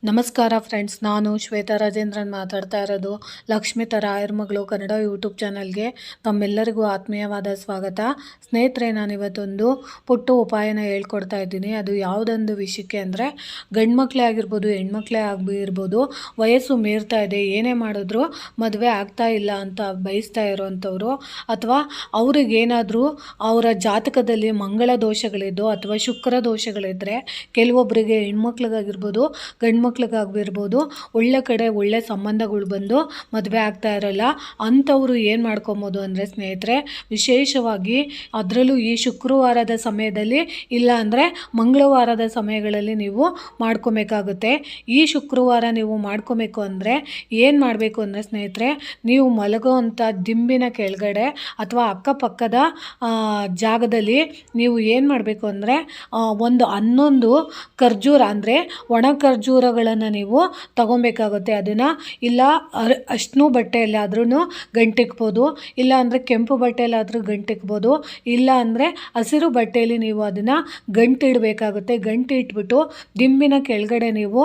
ನಮಸ್ಕಾರ ಫ್ರೆಂಡ್ಸ್, ನಾನು ಶ್ವೇತಾ ರಾಜೇಂದ್ರನ್ ಮಾತಾಡ್ತಾ ಇರೋದು ಲಕ್ಷ್ಮಿ ರಾಯರ ಮಗಳು ಕನ್ನಡ ಯೂಟ್ಯೂಬ್ ಚಾನಲ್ಗೆ ತಮ್ಮೆಲ್ಲರಿಗೂ ಆತ್ಮೀಯವಾದ ಸ್ವಾಗತ. ಸ್ನೇಹಿತರೆ, ನಾನಿವತ್ತೊಂದು ಪುಟ್ಟ ಉಪಾಯನ ಹೇಳ್ಕೊಡ್ತಾ ಇದ್ದೀನಿ. ಅದು ಯಾವುದೊಂದು ವಿಷಯಕ್ಕೆ ಅಂದರೆ, ಗಂಡು ಮಕ್ಕಳೇ ಆಗಿರ್ಬೋದು, ಹೆಣ್ಮಕ್ಳೇ ಆಗಿರ್ಬೋದು, ವಯಸ್ಸು ಮೀರ್ತಾ ಇದೆ, ಏನೇ ಮಾಡಿದ್ರು ಮದುವೆ ಆಗ್ತಾ ಇಲ್ಲ ಅಂತ ಬಯಸ್ತಾ ಇರೋವಂಥವ್ರು, ಅಥವಾ ಅವ್ರಿಗೇನಾದರೂ ಅವರ ಜಾತಕದಲ್ಲಿ ಮಂಗಳ ದೋಷಗಳಿದ್ದು ಅಥವಾ ಶುಕ್ರ ದೋಷಗಳಿದ್ದರೆ, ಕೆಲವೊಬ್ಬರಿಗೆ ಹೆಣ್ಮಕ್ಳಿಗಾಗಿರ್ಬೋದು ಗಂಡು ಮಕ್ಳಿಗಾಗಿರ್ಬೋದು ಒಳ್ಳೆ ಕಡೆ ಒಳ್ಳೆ ಸಂಬಂಧಗಳು ಬಂದು ಮದುವೆ ಆಗ್ತಾ ಇರಲ್ಲ. ಅಂಥವ್ರು ಏನು ಮಾಡ್ಕೊಬೋದು ಅಂದರೆ ಸ್ನೇಹಿತರೆ, ವಿಶೇಷವಾಗಿ ಅದರಲ್ಲೂ ಈ ಶುಕ್ರವಾರದ ಸಮಯದಲ್ಲಿ ಇಲ್ಲ ಅಂದರೆ ಮಂಗಳವಾರದ ಸಮಯಗಳಲ್ಲಿ ನೀವು ಮಾಡ್ಕೊಬೇಕಾಗುತ್ತೆ. ಈ ಶುಕ್ರವಾರ ನೀವು ಮಾಡ್ಕೊಬೇಕು ಅಂದರೆ ಏನು ಮಾಡಬೇಕು ಅಂದರೆ ಸ್ನೇಹಿತರೆ, ನೀವು ಮಲಗುವಂಥ ದಿಂಬಿನ ಕೆಳಗಡೆ ಅಥವಾ ಅಕ್ಕಪಕ್ಕದ ಜಾಗದಲ್ಲಿ ನೀವು ಏನು ಮಾಡಬೇಕು ಅಂದರೆ ಒಂದು 11 ಖರ್ಜೂರ ಅಂದರೆ ಒಣ ಖರ್ಜೂರಗಳನ್ನು ನೀವು ತಗೊಬೇಕಾಗುತ್ತೆ. ಅದನ್ನು ಇಲ್ಲ ಅಷ್ಟೂ ಬಟ್ಟೆಯಲ್ಲಾದ್ರೂ ಗಂಟಿಕ್ಬೋದು, ಇಲ್ಲ ಅಂದರೆ ಕೆಂಪು ಬಟ್ಟೆಯಲ್ಲಾದರೂ ಗಂಟಿಕ್ಬೋದು, ಇಲ್ಲ ಅಂದರೆ ಹಸಿರು ಬಟ್ಟೆಯಲ್ಲಿ ನೀವು ಅದನ್ನು ಗಂಟಿಡಬೇಕಾಗುತ್ತೆ. ಗಂಟಿಟ್ಬಿಟ್ಟು ದಿಂಬಿನ ಕೆಳಗಡೆ ನೀವು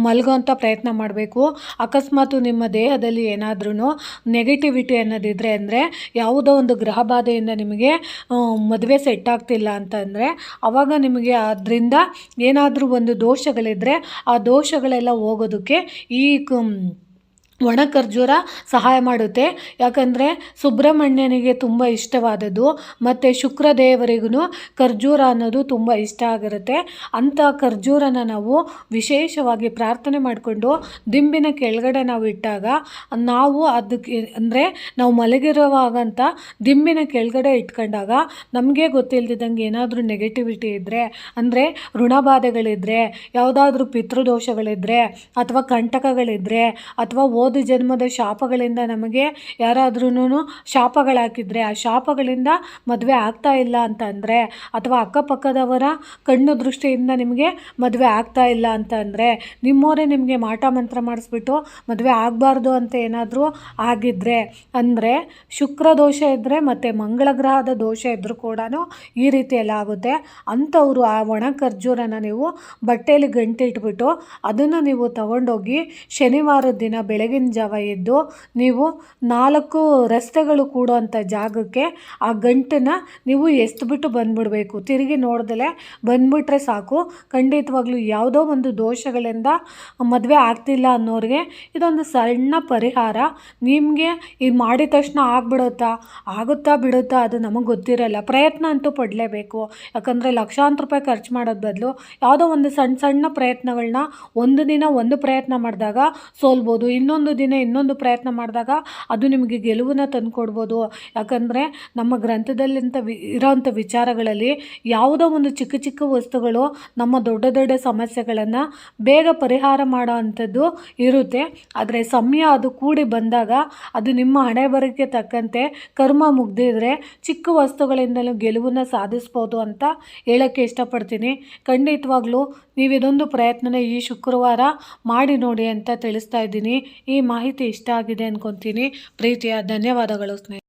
ಮಲಗೋಂಥ ಪ್ರಯತ್ನ ಮಾಡಬೇಕು. ಅಕಸ್ಮಾತ್ ನಿಮ್ಮ ದೇಹದಲ್ಲಿ ಏನಾದ್ರೂ ನೆಗೆಟಿವಿಟಿ ಅನ್ನೋದಿದ್ರೆ, ಅಂದರೆ ಯಾವುದೋ ಒಂದು ಗ್ರಹ ಬಾಧೆಯಿಂದ ನಿಮಗೆ ಮದುವೆ ಸೆಟ್ ಆಗ್ತಿಲ್ಲ ಅಂತಂದರೆ, ಆವಾಗ ನಿಮಗೆ ಅದರಿಂದ ಏನಾದರೂ ಒಂದು ದೋಷಗಳಿದ್ದರೆ ಆ ದೋಷಗಳೆಲ್ಲ ಹೋಗೋದಕ್ಕೆ ಈ ಒಣ ಖರ್ಜೂರ ಸಹಾಯ ಮಾಡುತ್ತೆ. ಯಾಕಂದರೆ ಸುಬ್ರಹ್ಮಣ್ಯನಿಗೆ ತುಂಬ ಇಷ್ಟವಾದದ್ದು, ಮತ್ತು ಶುಕ್ರದೇವರಿಗೂ ಖರ್ಜೂರ ಅನ್ನೋದು ತುಂಬ ಇಷ್ಟ ಆಗಿರುತ್ತೆ. ಅಂಥ ಖರ್ಜೂರನ ನಾವು ವಿಶೇಷವಾಗಿ ಪ್ರಾರ್ಥನೆ ಮಾಡಿಕೊಂಡು ದಿಂಬಿನ ಕೆಳಗಡೆ ನಾವು ಇಟ್ಟಾಗ, ನಾವು ಅದಕ್ಕೆ ಅಂದರೆ ನಾವು ಮಲಗಿರುವಾಗಂತ ದಿಂಬಿನ ಕೆಳಗಡೆ ಇಟ್ಕೊಂಡಾಗ ನಮಗೆ ಗೊತ್ತಿಲ್ದಿದ್ದಂಗೆ ಏನಾದರೂ ನೆಗೆಟಿವಿಟಿ ಇದ್ದರೆ, ಅಂದರೆ ಋಣಬಾಧೆಗಳಿದ್ದರೆ, ಯಾವುದಾದ್ರೂ ಪಿತೃದೋಷಗಳಿದ್ದರೆ, ಅಥವಾ ಕಂಟಕಗಳಿದ್ದರೆ, ಅಥವಾ ಓದು ಜನ್ಮದ ಶಾಪಗಳಿಂದ ನಮಗೆ ಯಾರಾದ್ರೂ ಶಾಪಗಳಾಕಿದ್ರೆ, ಆ ಶಾಪಗಳಿಂದ ಮದುವೆ ಆಗ್ತಾ ಇಲ್ಲ ಅಂತ ಅಂದರೆ, ಅಥವಾ ಅಕ್ಕಪಕ್ಕದವರ ಕಣ್ಣು ದೃಷ್ಟಿಯಿಂದ ನಿಮಗೆ ಮದುವೆ ಆಗ್ತಾ ಇಲ್ಲ ಅಂತ ಅಂದರೆ, ನಿಮ್ಮವರೇ ನಿಮಗೆ ಮಾಟ ಮಂತ್ರ ಮಾಡಿಸ್ಬಿಟ್ಟು ಮದುವೆ ಆಗಬಾರ್ದು ಅಂತ ಏನಾದರೂ ಆಗಿದ್ದರೆ, ಅಂದರೆ ಶುಕ್ರ ದೋಷ ಇದ್ದರೆ ಮತ್ತು ಮಂಗಳ ಗ್ರಹದ ದೋಷ ಇದ್ದರೂ ಕೂಡ ಈ ರೀತಿಯೆಲ್ಲ ಆಗುತ್ತೆ. ಅಂಥವರು ಆ ಒಣ ಖರ್ಜೂರನ ನೀವು ಬಟ್ಟೆಯಲ್ಲಿ ಗಂಟಿಟ್ಬಿಟ್ಟು ಅದನ್ನು ನೀವು ತಗೊಂಡೋಗಿ ಶನಿವಾರದ ದಿನ ಬೆಳಗಿನ ಜಾವ ಎದ್ದು ನೀವು 4 ರಸ್ತೆಗಳು ಕೂಡುವಂಥ ಜಾಗಕ್ಕೆ ಆ ಗಂಟನ್ನು ನೀವು ಎಸ್ದುಬಿಟ್ಟು ಬಂದುಬಿಡಬೇಕು. ತಿರುಗಿ ನೋಡ್ದಲೇ ಬಂದುಬಿಟ್ರೆ ಸಾಕು. ಖಂಡಿತವಾಗ್ಲೂ ಯಾವುದೋ ಒಂದು ದೋಷಗಳಿಂದ ಮದುವೆ ಆಗ್ತಿಲ್ಲ ಅನ್ನೋರಿಗೆ ಇದೊಂದು ಸಣ್ಣ ಪರಿಹಾರ. ನಿಮಗೆ ಇದು ಮಾಡಿದ ತಕ್ಷಣ ಆಗುತ್ತಾ ಬಿಡುತ್ತಾ ಅದು ನಮಗೆ ಗೊತ್ತಿರಲ್ಲ. ಪ್ರಯತ್ನ ಅಂತೂ ಪಡಲೇಬೇಕು. ಯಾಕಂದರೆ ಲಕ್ಷಾಂತರ ರೂಪಾಯಿ ಖರ್ಚು ಮಾಡೋದು ಬದಲು ಯಾವುದೋ ಒಂದು ಸಣ್ಣ ಪ್ರಯತ್ನಗಳನ್ನ ಒಂದು ದಿನ ಒಂದು ಪ್ರಯತ್ನ ಮಾಡಿದಾಗ ಸೋಲ್ಬೋದು, ಇನ್ನೊಂದು ದಿನ ಇನ್ನೊಂದು ಪ್ರಯತ್ನ ಮಾಡಿದಾಗ ಅದು ನಿಮಗೆ ಗೆಲುವನ್ನು ತಂದುಕೊಡ್ಬೋದು. ಯಾಕಂದರೆ ನಮ್ಮ ಗ್ರಂಥದಲ್ಲಿಂಥ ಇರೋವಂಥ ವಿಚಾರಗಳಲ್ಲಿ ಯಾವುದೋ ಒಂದು ಚಿಕ್ಕ ವಸ್ತುಗಳು ನಮ್ಮ ದೊಡ್ಡ ಸಮಸ್ಯೆಗಳನ್ನು ಬೇಗ ಪರಿಹಾರ ಮಾಡೋ ಅಂಥದ್ದು ಇರುತ್ತೆ. ಆದರೆ ಸಮಯ ಅದು ಕೂಡಿ ಬಂದಾಗ ಅದು ನಿಮ್ಮ ಹಣೆ ಬರಕ್ಕೆ ತಕ್ಕಂತೆ ಕರ್ಮ ಮುಗ್ದಿದ್ರೆ ಚಿಕ್ಕ ವಸ್ತುಗಳಿಂದಲೂ ಗೆಲುವನ್ನು ಸಾಧಿಸ್ಬೋದು ಅಂತ ಹೇಳೋಕ್ಕೆ ಇಷ್ಟಪಡ್ತೀನಿ. ಖಂಡಿತವಾಗ್ಲೂ ನೀವು ಇದೊಂದು ಪ್ರಯತ್ನನ ಈ ಶುಕ್ರವಾರ ಮಾಡಿ ನೋಡಿ ಅಂತ ತಿಳಿಸ್ತಾ ಇದ್ದೀನಿ. ಈ ಮಾಹಿತಿ ಇಷ್ಟ ಆಗಿದೆ ಅನ್ಕೊತೀನಿ. ಪ್ರೀತಿಯ ಧನ್ಯವಾದಗಳು ಸ್ನೇಹಿತರೆ.